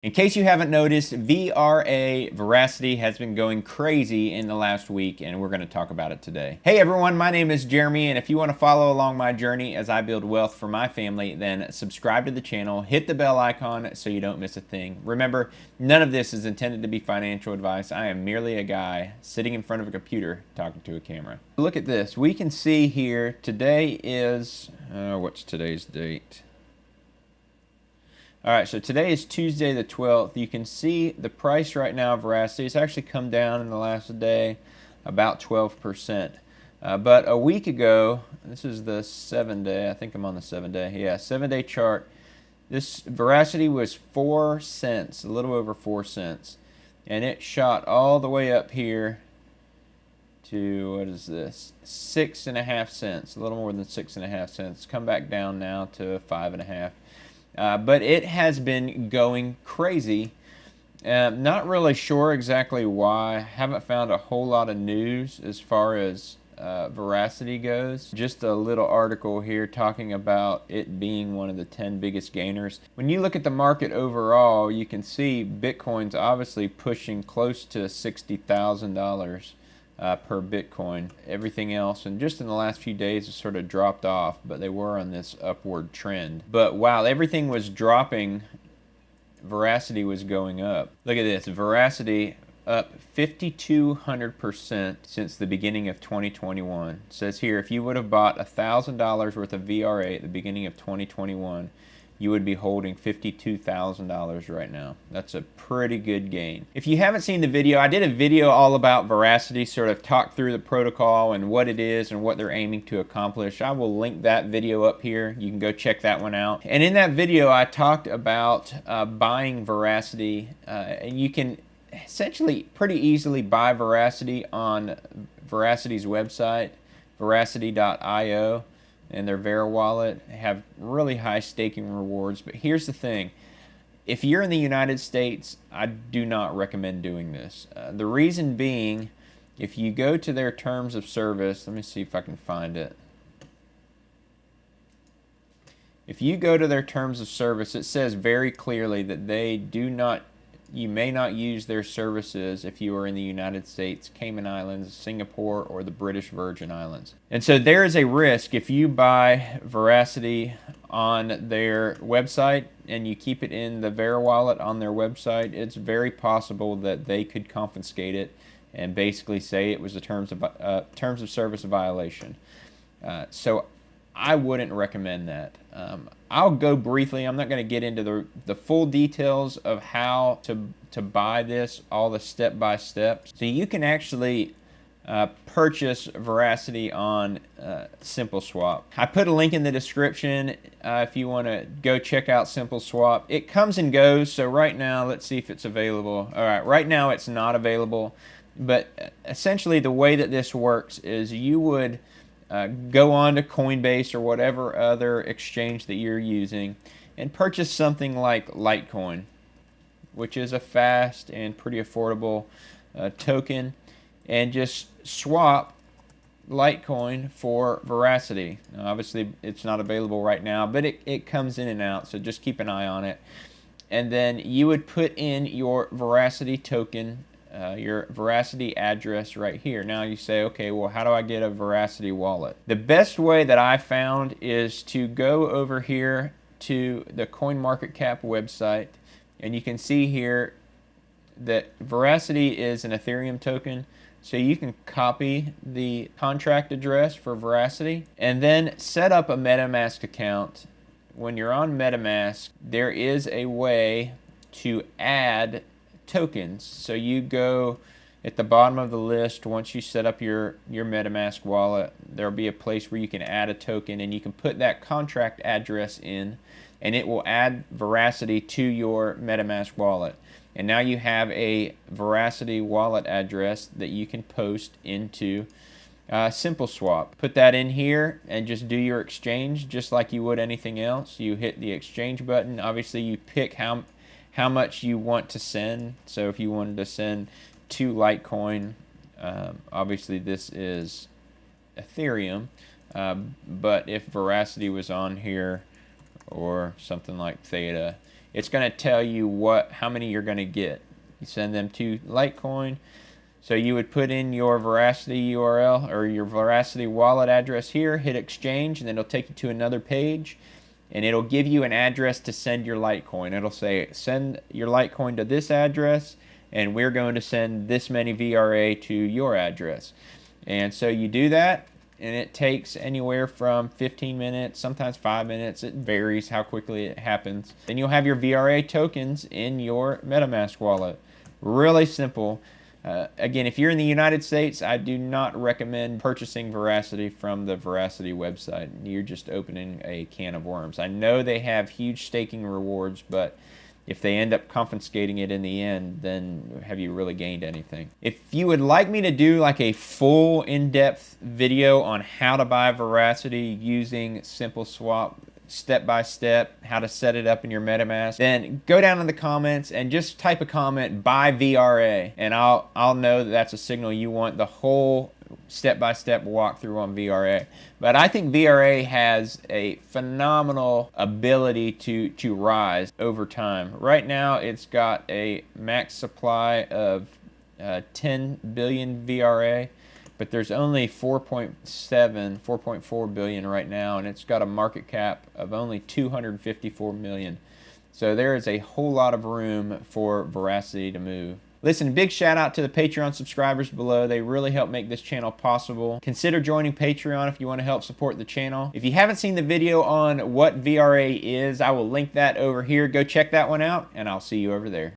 In case you haven't noticed, VRA, Veracity, has been going crazy in the last week, and we're going to talk about it today. Hey everyone, my name is Jeremy, and if you want to follow along my journey as I build wealth for my family, then subscribe to the channel, hit the bell icon so you don't miss a thing. Remember, none of this is intended to be financial advice. I am merely a guy sitting in front of a computer talking to a camera. Look at this. We can see here, today is, what's today's date? All right, so today is Tuesday the 12th. You can see the price right now of Veracity. It's actually come down in the last day about 12%. But a week ago, this is the 7-day, I think I'm on the 7-day. Yeah, 7-day chart. This Veracity was 4 cents, a little over 4 cents. And it shot all the way up here to, what is this, 6.5 cents, a little more than 6.5 cents. Come back down now to 5.5. But it has been going crazy. Not really sure exactly why. Haven't found a whole lot of news as far as Veracity goes. Just a little article here talking about it being one of the 10 biggest gainers. When you look at the market overall, you can see Bitcoin's obviously pushing close to $60,000. Per Bitcoin. Everything else, and just in the last few days, has sort of dropped off, but they were on this upward trend. But while everything was dropping, Veracity was going up. Look at this, Veracity up 5,200% since the beginning of 2021. It says here, if you would have bought $1,000 worth of VRA at the beginning of 2021, you would be holding $52,000 right now. That's a pretty good gain. If you haven't seen the video, I did a video all about Veracity, sort of talk through the protocol and what it is and what they're aiming to accomplish. I will link that video up here. You can go check that one out. And in that video, I talked about buying Veracity. And you can essentially pretty easily buy Veracity on Veracity's website, veracity.io. And their Vera wallet have really high staking rewards. But here's the thing. If you're in the United States, I do not recommend doing this. The reason being, if you go to their terms of service, let me see if I can find it. If you go to their terms of service, it says very clearly that they do not, you may not use their services if you are in the United States, Cayman Islands, Singapore, or the British Virgin Islands. And so there is a risk if you buy Veracity on their website and you keep it in the Vera wallet on their website, it's very possible that they could confiscate it and basically say it was a terms of service violation. So I wouldn't recommend that. I'll go briefly. I'm not going to get into the full details of how to buy this, all the step-by-step. So you can actually purchase Veracity on SimpleSwap. I put a link in the description if you want to go check out SimpleSwap. It comes and goes, so right now, let's see if it's available. All right, right now it's not available, but essentially the way that this works is you would go on to Coinbase or whatever other exchange that you're using and purchase something like Litecoin, which is a fast and pretty affordable token, and just swap Litecoin for Veracity. Now, obviously, it's not available right now, but it comes in and out, so just keep an eye on it. And then you would put in your Veracity token, your Veracity address right here. Now you say, okay, well, how do I get a Veracity wallet? The best way that I found is to go over here to the CoinMarketCap website, and you can see here that Veracity is an Ethereum token. So you can copy the contract address for Veracity and then set up a MetaMask account. When you're on MetaMask, there is a way to add tokens. So you go at the bottom of the list. Once you set up your MetaMask wallet, there'll be a place where you can add a token, and you can put that contract address in, and it will add Veracity to your MetaMask wallet. And now you have a Veracity wallet address that you can post into SimpleSwap. Put that in here and just do your exchange just like you would anything else. You hit the exchange button. Obviously you pick how much you want to send. So if you wanted to send 2 Litecoin, obviously this is Ethereum, but if Veracity was on here or something like THETA, it's going to tell you how many you're going to get. You send them to Litecoin. So you would put in your Verasity URL or your Verasity wallet address here, hit exchange, and then it'll take you to another page, and it'll give you an address to send your Litecoin. It'll say send your Litecoin to this address, and we're going to send this many VRA to your address. And so you do that, and it takes anywhere from 15 minutes, sometimes 5 minutes. It varies how quickly it happens. Then you'll have your VRA tokens in your MetaMask wallet. Really simple. Again, if you're in the United States, I do not recommend purchasing Verasity from the Verasity website. You're just opening a can of worms. I know they have huge staking rewards, but if they end up confiscating it in the end, then have you really gained anything? If you would like me to do like a full in-depth video on how to buy Verasity using SimpleSwap, step-by-step, how to set it up in your MetaMask, then go down in the comments and just type a comment, buy VRA, and I'll know that that's a signal you want the whole step-by-step walkthrough on VRA. But I think VRA has a phenomenal ability to rise over time. Right now, it's got a max supply of 10 billion VRA, but there's only 4.4 billion right now, and it's got a market cap of only 254 million. So there is a whole lot of room for Verasity to move. Listen, big shout out to the Patreon subscribers below. They really help make this channel possible. Consider joining Patreon if you want to help support the channel. If you haven't seen the video on what VRA is, I will link that over here. Go check that one out, and I'll see you over there.